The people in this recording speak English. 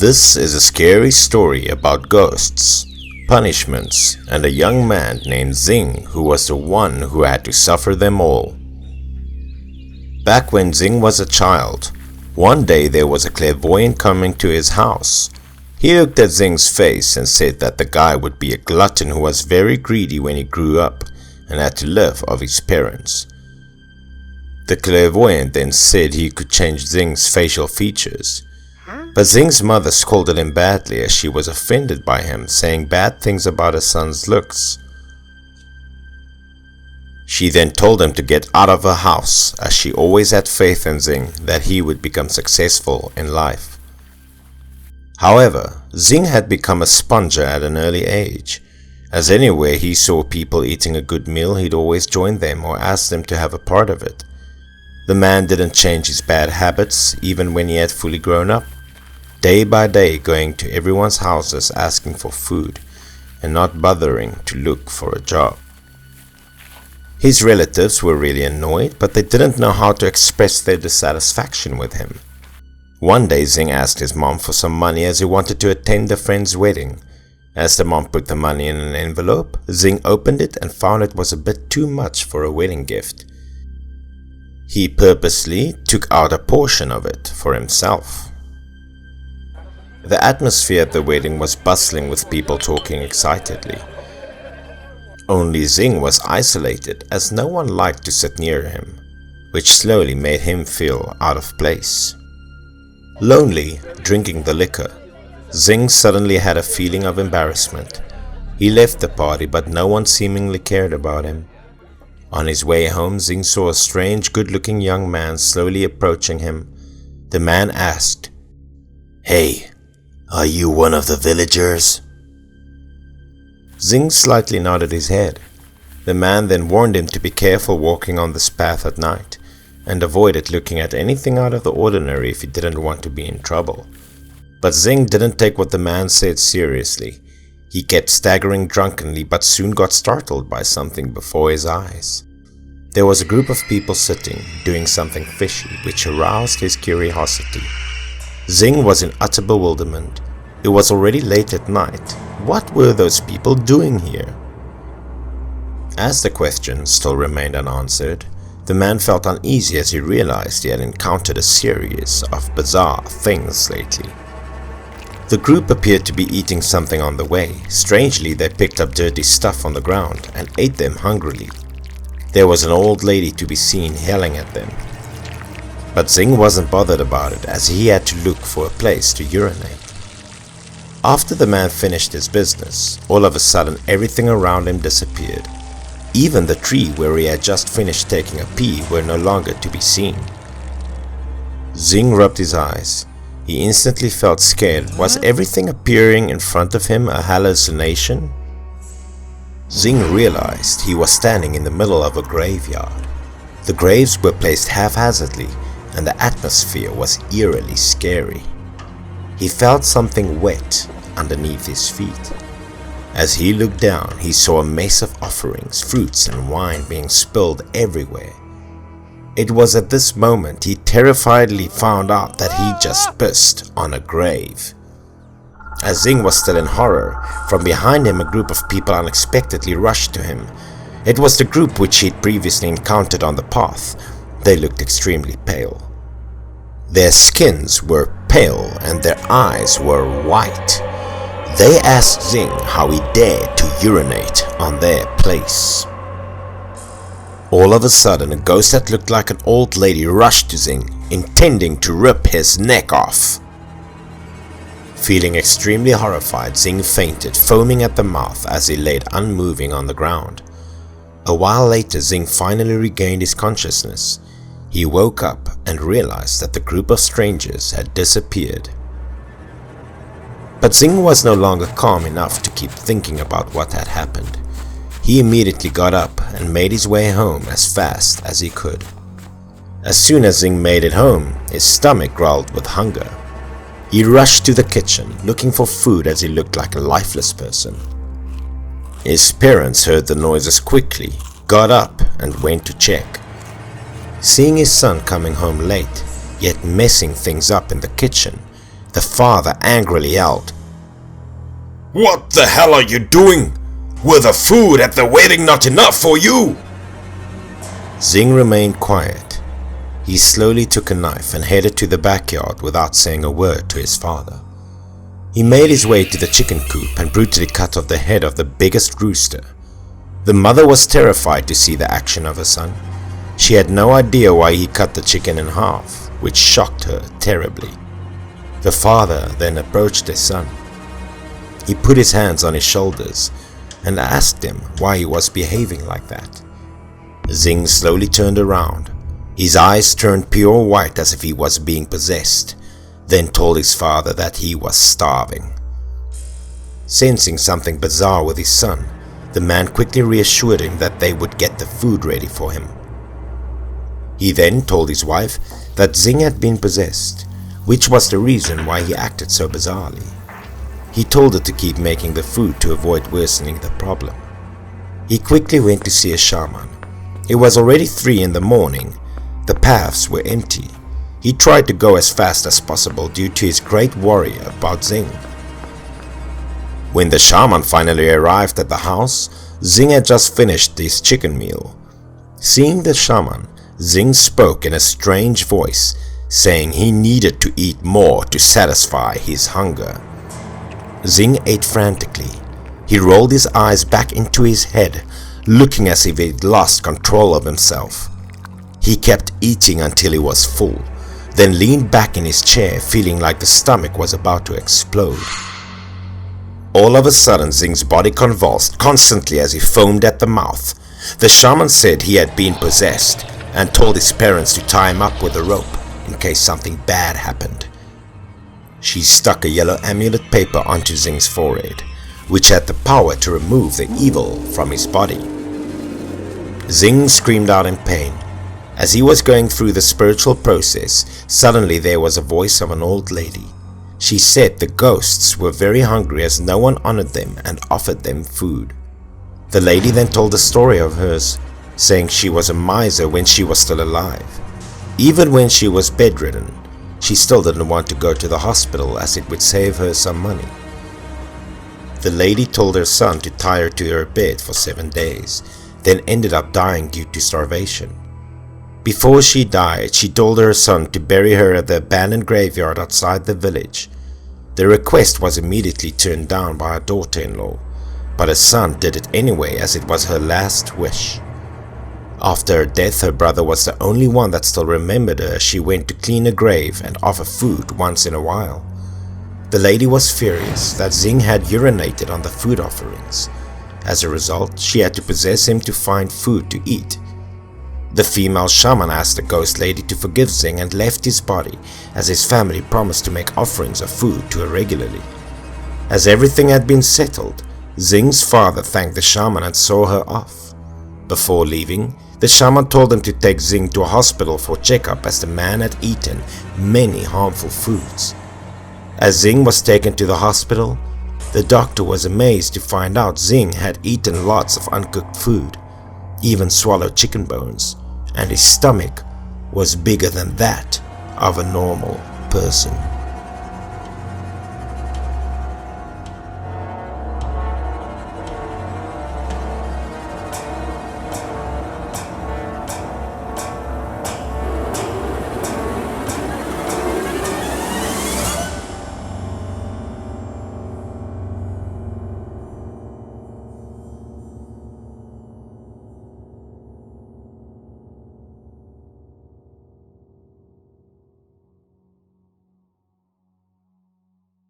This is a scary story about ghosts, punishments, and a young man named Zing who was the one who had to suffer them all. Back when Zing was a child, one day there was a clairvoyant coming to his house. He looked at Zing's face and said that the guy would be a glutton who was very greedy when he grew up and had to live off his parents. The clairvoyant then said he could change Zing's facial features. But Zing's mother scolded him badly as she was offended by him saying bad things about her son's looks. She then told him to get out of her house as she always had faith in Zing that he would become successful in life. However, Zing had become a sponger at an early age, as anywhere he saw people eating a good meal he'd always join them or ask them to have a part of it. The man didn't change his bad habits even when he had fully grown up. Day by day going to everyone's houses asking for food and not bothering to look for a job. His relatives were really annoyed, but they didn't know how to express their dissatisfaction with him. One day Zing asked his mom for some money as he wanted to attend a friend's wedding. As the mom put the money in an envelope, Zing opened it and found it was a bit too much for a wedding gift. He purposely took out a portion of it for himself. The atmosphere at the wedding was bustling with people talking excitedly. Only Zing was isolated as no one liked to sit near him, which slowly made him feel out of place. Lonely, drinking the liquor, Zing suddenly had a feeling of embarrassment. He left the party but no one seemingly cared about him. On his way home, Zing saw a strange, good-looking young man slowly approaching him. The man asked, "Hey, are you one of the villagers?" Zing slightly nodded his head. The man then warned him to be careful walking on this path at night and avoided looking at anything out of the ordinary if he didn't want to be in trouble. But Zing didn't take what the man said seriously. He kept staggering drunkenly but soon got startled by something before his eyes. There was a group of people sitting, doing something fishy, which aroused his curiosity. Zing was in utter bewilderment. It was already late at night. What were those people doing here? As the question still remained unanswered, the man felt uneasy as he realized he had encountered a series of bizarre things lately. The group appeared to be eating something on the way. Strangely, they picked up dirty stuff on the ground and ate them hungrily. There was an old lady to be seen yelling at them. But Zing wasn't bothered about it as he had to look for a place to urinate. After the man finished his business, all of a sudden everything around him disappeared. Even the tree where he had just finished taking a pee were no longer to be seen. Zing rubbed his eyes. He instantly felt scared. Was everything appearing in front of him a hallucination? Zing realized he was standing in the middle of a graveyard. The graves were placed haphazardly and the atmosphere was eerily scary. He felt something wet underneath his feet. As he looked down, he saw a mess of offerings, fruits and wine being spilled everywhere. It was at this moment he terrifiedly found out that he just pissed on a grave. As Zing was still in horror, from behind him a group of people unexpectedly rushed to him. It was the group which he had previously encountered on the path. They looked extremely pale. Their skins were pale and their eyes were white. They asked Zing how he dared to urinate on their place. All of a sudden, a ghost that looked like an old lady rushed to Zing, intending to rip his neck off. Feeling extremely horrified, Zing fainted, foaming at the mouth as he laid unmoving on the ground. A while later, Zing finally regained his consciousness. He woke up and realized that the group of strangers had disappeared. But Zing was no longer calm enough to keep thinking about what had happened. He immediately got up and made his way home as fast as he could. As soon as Zing made it home, his stomach growled with hunger. He rushed to the kitchen, looking for food as he looked like a lifeless person. His parents heard the noises quickly, got up and went to check. Seeing his son coming home late, yet messing things up in the kitchen, The father angrily yelled, "What the hell are you doing? Were the food at the wedding not enough for you?" Zing remained quiet. He slowly took a knife and headed to the backyard without saying a word to his father. He made his way to the chicken coop and brutally cut off the head of the biggest rooster. The mother was terrified to see the action of her son. She had no idea why he cut the chicken in half, which shocked her terribly. The father then approached his son. He put his hands on his shoulders and asked him why he was behaving like that. Zing slowly turned around. His eyes turned pure white as if he was being possessed, then told his father that he was starving. Sensing something bizarre with his son, the man quickly reassured him that they would get the food ready for him. He then told his wife that Zing had been possessed, which was the reason why he acted so bizarrely. He told her to keep making the food to avoid worsening the problem. He quickly went to see a shaman. It was already 3 in the morning. The paths were empty. He tried to go as fast as possible due to his great worry about Zing. When the shaman finally arrived at the house, Zing had just finished his chicken meal. Seeing the shaman, Zing spoke in a strange voice, saying he needed to eat more to satisfy his hunger. Zing ate frantically. He rolled his eyes back into his head, looking as if he'd lost control of himself. He kept eating until he was full, then leaned back in his chair feeling like the stomach was about to explode. All of a sudden, Zing's body convulsed constantly as he foamed at the mouth. The shaman said he had been possessed and told his parents to tie him up with a rope in case something bad happened. She stuck a yellow amulet paper onto Zing's forehead, which had the power to remove the evil from his body. Zing screamed out in pain. As he was going through the spiritual process, suddenly there was a voice of an old lady. She said the ghosts were very hungry as no one honored them and offered them food. The lady then told a story of hers, saying she was a miser when she was still alive. Even when she was bedridden, she still didn't want to go to the hospital as it would save her some money. The lady told her son to tie her to her bed for 7 days, then ended up dying due to starvation. Before she died, she told her son to bury her at the abandoned graveyard outside the village. The request was immediately turned down by her daughter-in-law, but her son did it anyway as it was her last wish. After her death, her brother was the only one that still remembered her as she went to clean her grave and offer food once in a while. The lady was furious that Zing had urinated on the food offerings. As a result, she had to possess him to find food to eat. The female shaman asked the ghost lady to forgive Zing and left his body, as his family promised to make offerings of food to her regularly. As everything had been settled, Zing's father thanked the shaman and saw her off. Before leaving, the shaman told him to take Zing to a hospital for checkup as the man had eaten many harmful foods. As Zing was taken to the hospital, the doctor was amazed to find out Zing had eaten lots of uncooked food, even swallowed chicken bones, and his stomach was bigger than that of a normal person.